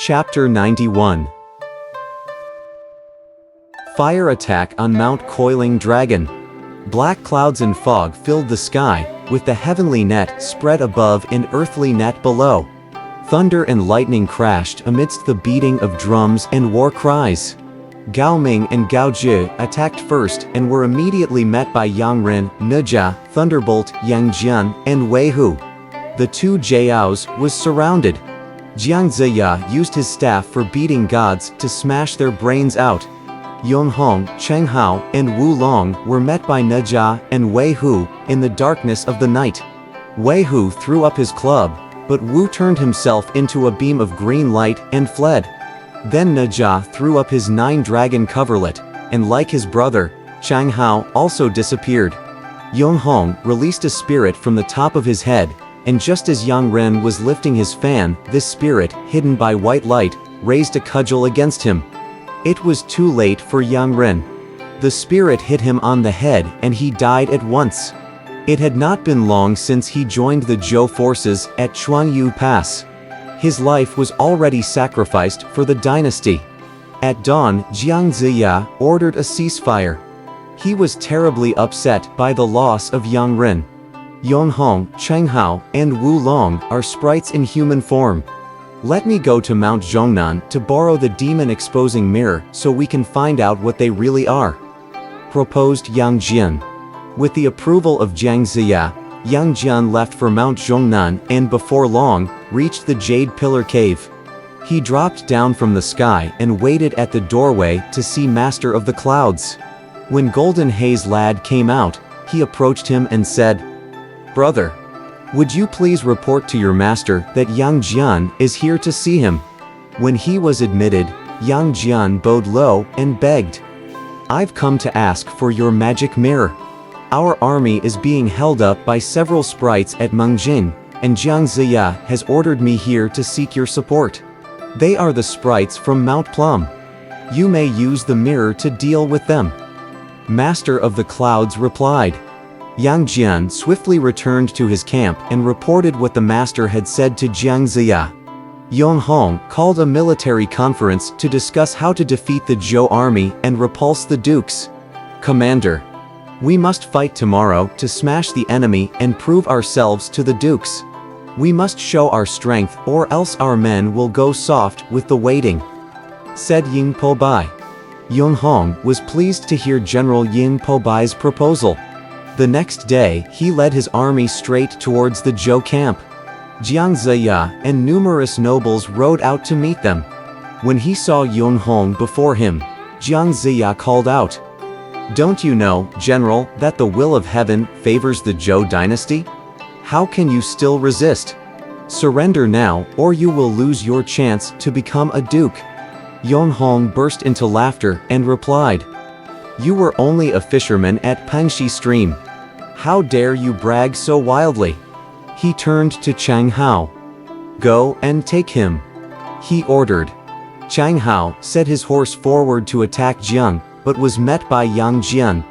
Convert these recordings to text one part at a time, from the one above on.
Chapter 91. Fire attack on Mount Coiling Dragon. Black clouds and fog filled the sky, with the heavenly net spread above and earthly net below. Thunder and lightning crashed amidst the beating of drums and war cries. Gao Ming and Gao Zhi attacked first and were immediately met by Yang Ren, Nejia, Thunderbolt, Yang Jian, and Wei Hu. The two Jiaos was surrounded. Jiang Ziya used his staff for beating gods to smash their brains out. Yong Hong, Cheng Hao, and Wu Long were met by Nejia and Wei Hu in the darkness of the night. Wei Hu threw up his club, but Wu turned himself into a beam of green light and fled. Then Nejia threw up his 9-dragon coverlet, and like his brother, Cheng Hao also disappeared. Yong Hong released a spirit from the top of his head, and just as Yang Ren was lifting his fan, this spirit, hidden by white light, raised a cudgel against him. It was too late for Yang Ren. The spirit hit him on the head and he died at once. It had not been long since he joined the Zhou forces at Chuanyu Pass. His life was already sacrificed for the dynasty. At dawn, Jiang Ziya ordered a ceasefire. He was terribly upset by the loss of Yang Ren. Yong Hong, Cheng Hao, and Wu Long are sprites in human form. Let me go to Mount Zhongnan to borrow the demon-exposing mirror so we can find out what they really are," proposed Yang Jian. With the approval of Jiang Ziya, Yang Jian left for Mount Zhongnan and before long, reached the Jade Pillar Cave. He dropped down from the sky and waited at the doorway to see Master of the Clouds. When Golden Haze Lad came out, he approached him and said, "Brother, would you please report to your master that Yang Jian is here to see him?" When he was admitted, Yang Jian bowed low and begged, "I've come to ask for your magic mirror. Our army is being held up by several sprites at Mengjing, and Jiang Ziya has ordered me here to seek your support. They are the sprites from Mount Plum. You may use the mirror to deal with them." Master of the Clouds replied. Yang Jian swiftly returned to his camp and reported what the master had said to Jiang Ziya. Yong Hong called a military conference to discuss how to defeat the Zhou army and repulse the dukes. "Commander, we must fight tomorrow to smash the enemy and prove ourselves to the dukes. We must show our strength or else our men will go soft with the waiting," said Ying Po Bai. Yong Hong was pleased to hear General Ying Po Bai's proposal. The next day, he led his army straight towards the Zhou camp. Jiang Ziya and numerous nobles rode out to meet them. When he saw Yong Hong before him, Jiang Ziya called out, "Don't you know, General, that the will of heaven favors the Zhou dynasty? How can you still resist? Surrender now, or you will lose your chance to become a duke." Yong Hong burst into laughter and replied, "You were only a fisherman at Pangxi Stream. How dare you brag so wildly?" He turned to Cheng Hao. "Go and take him," he ordered. Cheng Hao set his horse forward to attack Jiang, but was met by Yang Jian.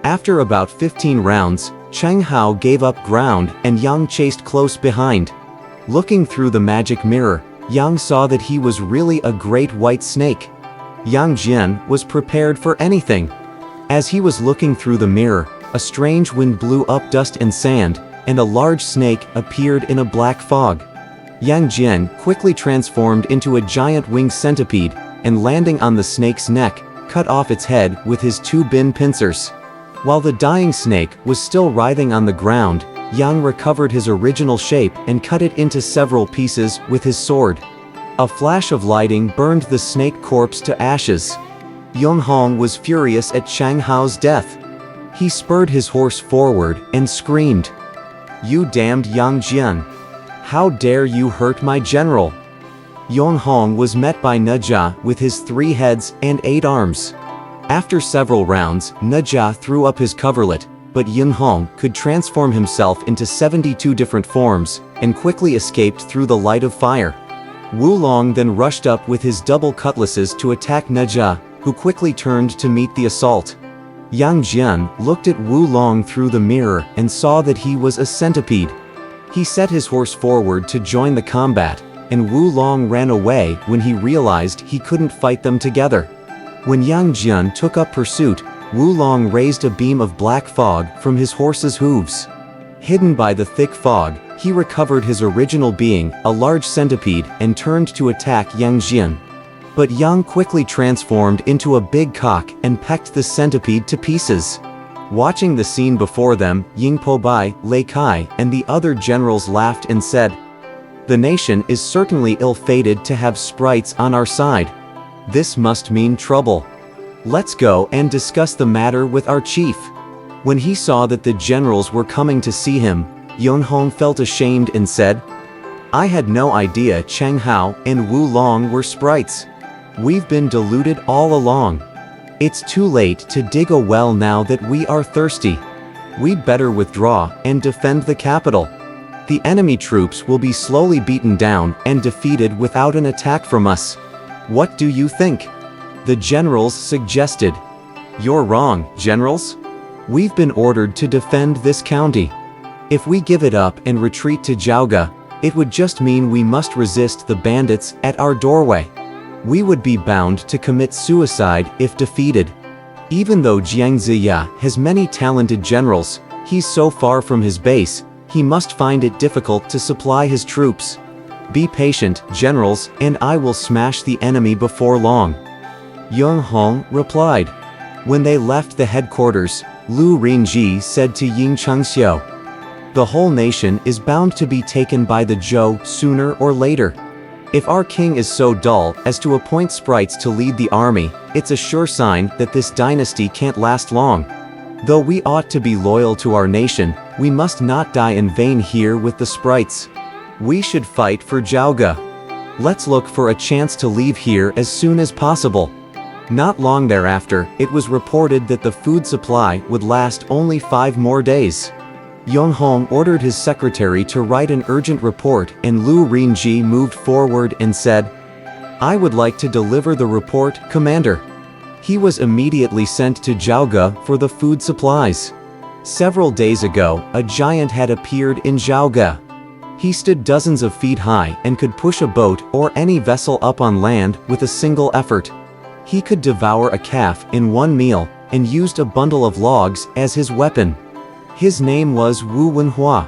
After about 15 rounds, Cheng Hao gave up ground and Yang chased close behind. Looking through the magic mirror, Yang saw that he was really a great white snake. Yang Jian was prepared for anything. As he was looking through the mirror, a strange wind blew up dust and sand, and a large snake appeared in a black fog. Yang Jian quickly transformed into a giant winged centipede, and landing on the snake's neck, cut off its head with his 2 bin pincers. While the dying snake was still writhing on the ground, Yang recovered his original shape and cut it into several pieces with his sword. A flash of lightning burned the snake corpse to ashes. Yong Hong was furious at Cheng Hao's death. He spurred his horse forward and screamed, "You damned Yang Jian! How dare you hurt my general?" Yong Hong was met by Nejia with his 3 heads and 8 arms. After several rounds, Nejia threw up his coverlet, but Yong Hong could transform himself into 72 different forms, and quickly escaped through the light of fire. Wu Long then rushed up with his double cutlasses to attack Nejia, who quickly turned to meet the assault. Yang Jian looked at Wu Long through the mirror and saw that he was a centipede. He set his horse forward to join the combat, and Wu Long ran away when he realized he couldn't fight them together. When Yang Jian took up pursuit, Wu Long raised a beam of black fog from his horse's hooves. Hidden by the thick fog, he recovered his original being, a large centipede, and turned to attack Yang Jian. But Yang quickly transformed into a big cock and pecked the centipede to pieces. Watching the scene before them, Ying Pobai, Lei Kai, and the other generals laughed and said, "The nation is certainly ill-fated to have sprites on our side. This must mean trouble. Let's go and discuss the matter with our chief." When he saw that the generals were coming to see him, Yunhong felt ashamed and said, "I had no idea Cheng Hao and Wu Long were sprites. We've been deluded all along. It's too late to dig a well now that we are thirsty. We'd better withdraw and defend the capital. The enemy troops will be slowly beaten down and defeated without an attack from us. What do you think?" The generals suggested. "You're wrong, generals. We've been ordered to defend this county. If we give it up and retreat to Jiaoge, it would just mean we must resist the bandits at our doorway. We would be bound to commit suicide if defeated. Even though Jiang Ziya has many talented generals, he's so far from his base, he must find it difficult to supply his troops. Be patient, generals, and I will smash the enemy before long." Yung Hong replied. When they left the headquarters, Lu Rinji said to Ying Chengxiu, "The whole nation is bound to be taken by the Zhou sooner or later. If our king is so dull as to appoint sprites to lead the army, it's a sure sign that this dynasty can't last long. Though we ought to be loyal to our nation, we must not die in vain here with the sprites. We should fight for Jiaoge. Let's look for a chance to leave here as soon as possible." Not long thereafter, it was reported that the food supply would last only 5 more days. Yonghong ordered his secretary to write an urgent report, and Lu Rinji moved forward and said, "I would like to deliver the report, Commander." He was immediately sent to Jiaoge for the food supplies. Several days ago, a giant had appeared in Jiaoge. He stood dozens of feet high and could push a boat or any vessel up on land with a single effort. He could devour a calf in one meal, and used a bundle of logs as his weapon. His name was Wu Wenhua.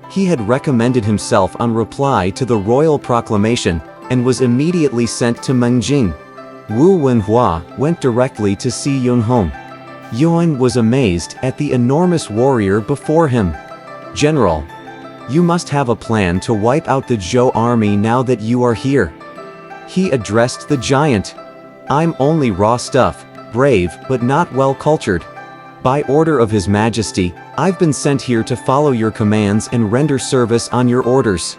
He had recommended himself on reply to the royal proclamation, and was immediately sent to Mengjing. Wu Wenhua went directly to see Yunhong. Yuan was amazed at the enormous warrior before him. "General, you must have a plan to wipe out the Zhou army now that you are here." He addressed the giant. "I'm only raw stuff, brave but not well cultured. By order of His Majesty, I've been sent here to follow your commands and render service on your orders."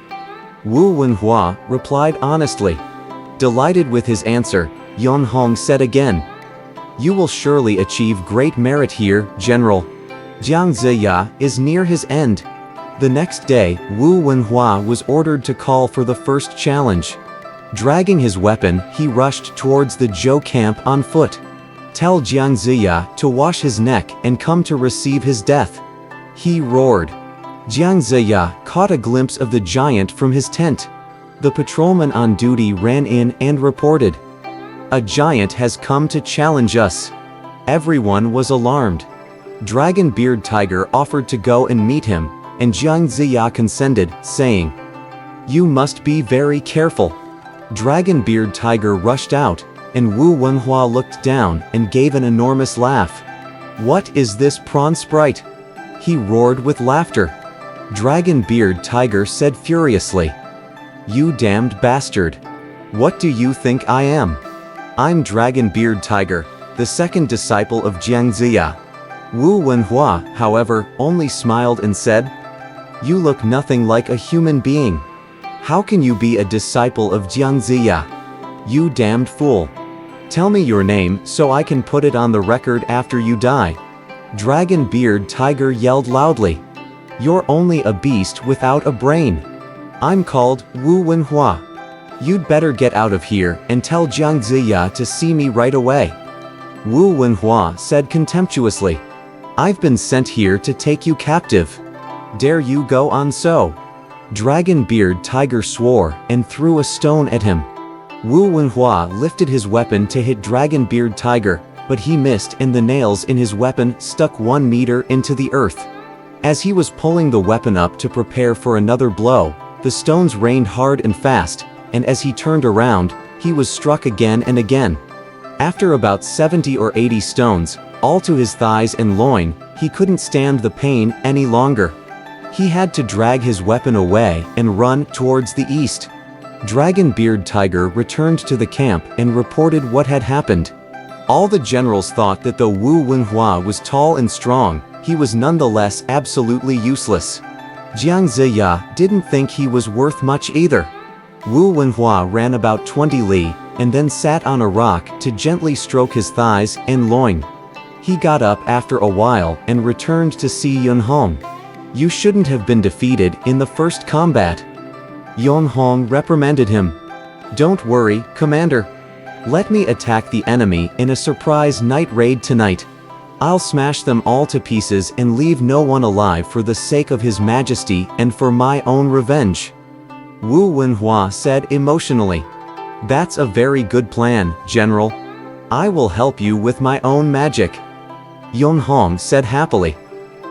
Wu Wenhua replied honestly. Delighted with his answer, Yunhong said again, "You will surely achieve great merit here, General. Jiang Ziya is near his end." The next day, Wu Wenhua was ordered to call for the first challenge. Dragging his weapon, he rushed towards the Zhou camp on foot. "Tell Jiang Ziya to wash his neck and come to receive his death," he roared. Jiang Ziya caught a glimpse of the giant from his tent. The patrolman on duty ran in and reported, "A giant has come to challenge us." Everyone was alarmed. Dragon Beard Tiger offered to go and meet him, and Jiang Ziya consented, saying, "You must be very careful." Dragon Beard Tiger rushed out, and Wu Wenhua looked down and gave an enormous laugh. "What is this prawn sprite?" he roared with laughter. Dragon Beard Tiger said furiously, "You damned bastard! What do you think I am? I'm Dragon Beard Tiger, the second disciple of Jiang Ziya." Wu Wenhua, however, only smiled and said, "You look nothing like a human being. How can you be a disciple of Jiang Ziya? You damned fool. Tell me your name so I can put it on the record after you die." Dragon Beard Tiger yelled loudly, "You're only a beast without a brain. I'm called Wu Wenhua. You'd better get out of here and tell Jiang Ziya to see me right away." Wu Wenhua said contemptuously, "I've been sent here to take you captive. Dare you go on so?" Dragon-Beard Tiger swore and threw a stone at him. Wu Wenhua lifted his weapon to hit Dragon-Beard Tiger, but he missed and the nails in his weapon stuck 1 meter into the earth. As he was pulling the weapon up to prepare for another blow, the stones rained hard and fast, and as he turned around, he was struck again and again. After about 70 or 80 stones, all to his thighs and loin, he couldn't stand the pain any longer. He had to drag his weapon away and run towards the east. Dragon-Beard Tiger returned to the camp and reported what had happened. All the generals thought that though Wu Wenhua was tall and strong, he was nonetheless absolutely useless. Jiang Ziya didn't think he was worth much either. Wu Wenhua ran about 20 li, and then sat on a rock to gently stroke his thighs and loin. He got up after a while and returned to see Yunhong. "You shouldn't have been defeated in the first combat." Yunhong reprimanded him. "Don't worry, Commander. Let me attack the enemy in a surprise night raid tonight. I'll smash them all to pieces and leave no one alive for the sake of His Majesty and for my own revenge," Wu Wenhua said emotionally. "That's a very good plan, General. I will help you with my own magic," Yunhong said happily.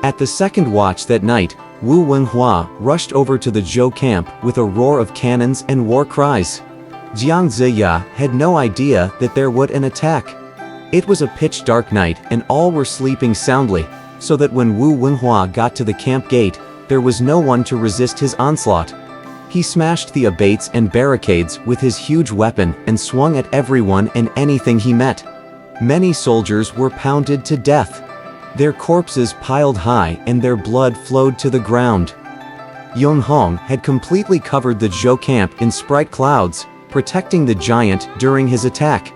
At the second watch that night, Wu Wenhua rushed over to the Zhou camp with a roar of cannons and war cries. Jiang Ziya had no idea that there would an attack. It was a pitch-dark night and all were sleeping soundly, so that when Wu Wenhua got to the camp gate, there was no one to resist his onslaught. He smashed the abates and barricades with his huge weapon and swung at everyone and anything he met. Many soldiers were pounded to death. Their corpses piled high and their blood flowed to the ground. Yunhong had completely covered the Zhou camp in sprite clouds, protecting the giant during his attack.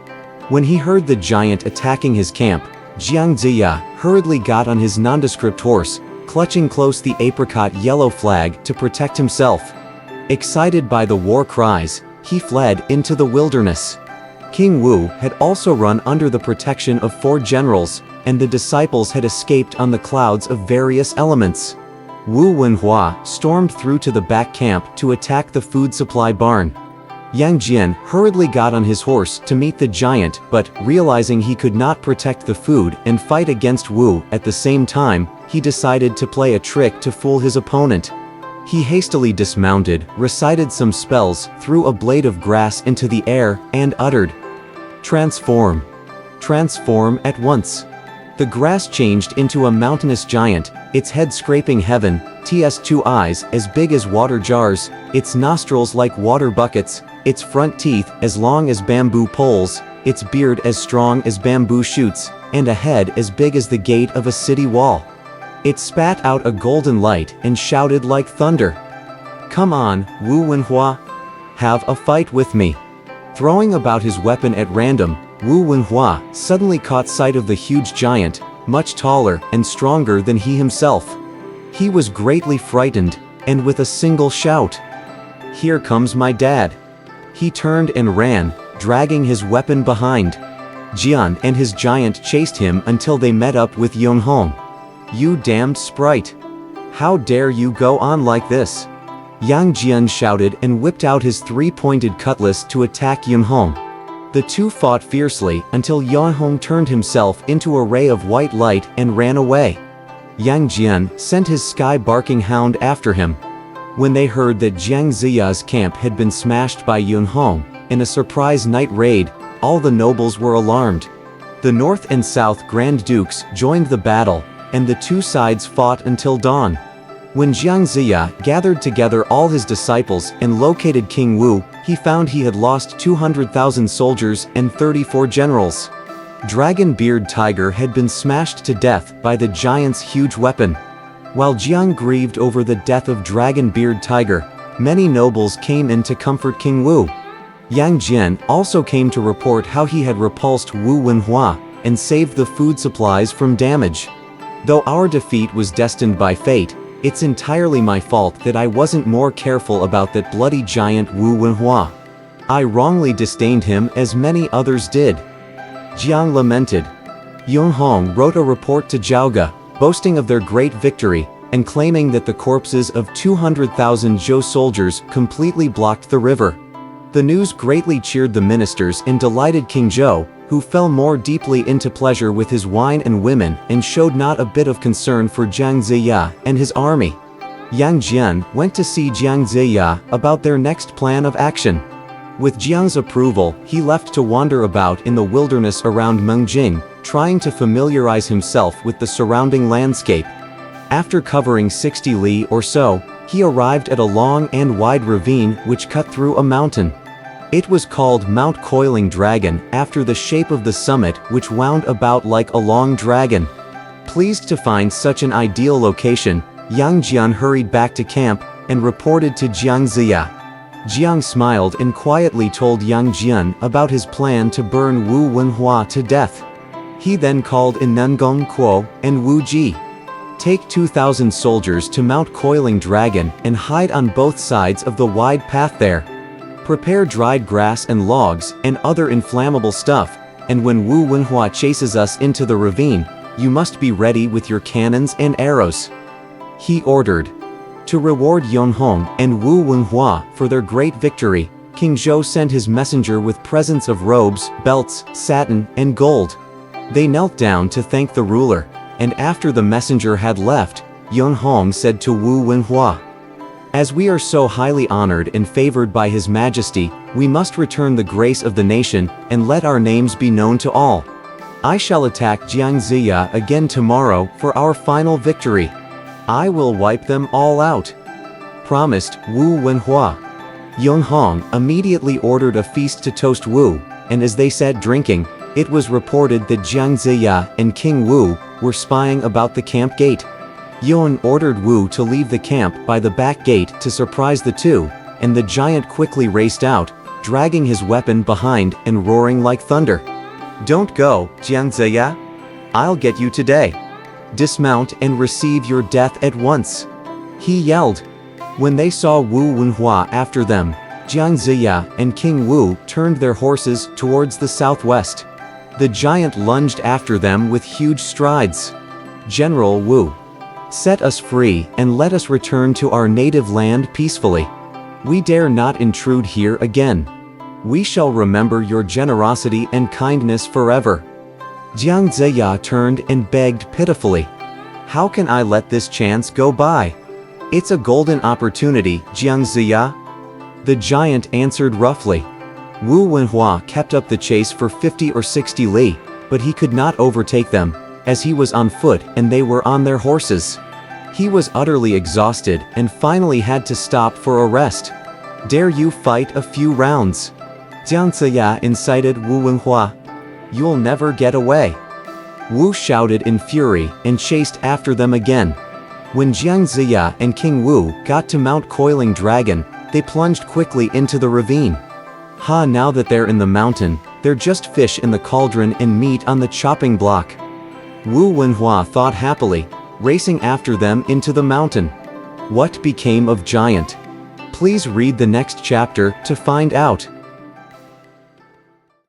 When he heard the giant attacking his camp, Jiang Ziya hurriedly got on his nondescript horse, clutching close the apricot yellow flag to protect himself. Excited by the war cries, he fled into the wilderness. King Wu had also run under the protection of 4 generals, and the disciples had escaped on the clouds of various elements. Wu Wenhua stormed through to the back camp to attack the food supply barn. Yang Jian hurriedly got on his horse to meet the giant, but realizing he could not protect the food and fight against Wu at the same time, he decided to play a trick to fool his opponent. He hastily dismounted, recited some spells, threw a blade of grass into the air, and uttered, "Transform. Transform at once." The grass changed into a mountainous giant, its head scraping heaven, its 2 eyes as big as water jars, its nostrils like water buckets, its front teeth as long as bamboo poles, its beard as strong as bamboo shoots, and a head as big as the gate of a city wall. It spat out a golden light and shouted like thunder, "Come on, Wu Wenhua. Have a fight with me." Throwing about his weapon at random, Wu Wenhua suddenly caught sight of the huge giant, much taller and stronger than he himself. He was greatly frightened, and with a single shout, "Here comes my dad!" he turned and ran, dragging his weapon behind. Jian and his giant chased him until they met up with Yunhong. "You damned sprite! How dare you go on like this?" Yang Jian shouted and whipped out his 3-pointed cutlass to attack Yunhong. The two fought fiercely until Yunhong turned himself into a ray of white light and ran away. Yang Jian sent his sky-barking hound after him. When they heard that Jiang Ziya's camp had been smashed by Yunhong in a surprise night raid, all the nobles were alarmed. The North and South Grand Dukes joined the battle, and the two sides fought until dawn. When Jiang Ziya gathered together all his disciples and located King Wu, he found he had lost 200,000 soldiers and 34 generals. Dragon-Beard Tiger had been smashed to death by the giant's huge weapon. While Jiang grieved over the death of Dragon-Beard Tiger, many nobles came in to comfort King Wu. Yang Jian also came to report how he had repulsed Wu Wenhua and saved the food supplies from damage. Though our defeat was destined by fate, it's entirely my fault that I wasn't more careful about that bloody giant Wu Wenhua. I wrongly disdained him as many others did. Jiang lamented. Yunhong wrote a report to Zhao Ge, boasting of their great victory, and claiming that the corpses of 200,000 Zhou soldiers completely blocked the river. The news greatly cheered the ministers and delighted King Zhou, who fell more deeply into pleasure with his wine and women and showed not a bit of concern for Jiang Ziya and his army. Yang Jian went to see Jiang Ziya about their next plan of action. With Jiang's approval, he left to wander about in the wilderness around Mengjing, trying to familiarize himself with the surrounding landscape. After covering 60 li or so, he arrived at a long and wide ravine which cut through a mountain. It was called Mount Coiling Dragon after the shape of the summit, which wound about like a long dragon. Pleased to find such an ideal location, Yang Jian hurried back to camp and reported to Jiang Ziya. Jiang smiled and quietly told Yang Jian about his plan to burn Wu Wenhua to death. He then called in Nengong Kuo and Wu Ji. Take 2,000 soldiers to Mount Coiling Dragon and hide on both sides of the wide path there. Prepare dried grass and logs and other inflammable stuff, and when Wu Wenhua chases us into the ravine, you must be ready with your cannons and arrows. He ordered. To reward Yonhong and Wu Wenhua for their great victory, King Zhou sent his messenger with presents of robes, belts, satin, and gold. They knelt down to thank the ruler, and after the messenger had left, Yonhong said to Wu Wenhua, "As we are so highly honored and favored by His Majesty, we must return the grace of the nation and let our names be known to all. I shall attack Jiang Ziya again tomorrow for our final victory. I will wipe them all out," promised Wu Wenhua. Yonhong immediately ordered a feast to toast Wu, and as they sat drinking, it was reported that Jiang Ziya and King Wu were spying about the camp gate. Yon ordered Wu to leave the camp by the back gate to surprise the two, and the giant quickly raced out, dragging his weapon behind and roaring like thunder. "Don't go, Jiang Ziya. I'll get you today. Dismount and receive your death at once," he yelled. When they saw Wu Wenhua after them, Jiang Ziya and King Wu turned their horses towards the southwest. The giant lunged after them with huge strides. "General Wu, set us free and let us return to our native land peacefully. We dare not intrude here again. We shall remember your generosity and kindness forever." Jiang Ziya turned and begged pitifully, "How can I let this chance go by? It's a golden opportunity, Jiang Ziya." The giant answered roughly. Wu Wenhua kept up the chase for 50 or 60 li, but he could not overtake them, as he was on foot and they were on their horses. He was utterly exhausted and finally had to stop for a rest. "Dare you fight a few rounds?" Jiang Ziya incited Wu Wenhua. "You'll never get away." Wu shouted in fury and chased after them again. When Jiang Ziya and King Wu got to Mount Coiling Dragon, they plunged quickly into the ravine. Now that they're in the mountain, they're just fish in the cauldron and meat on the chopping block. Wu Wenhua thought happily, racing after them into the mountain. What became of Giant? Please read the next chapter to find out.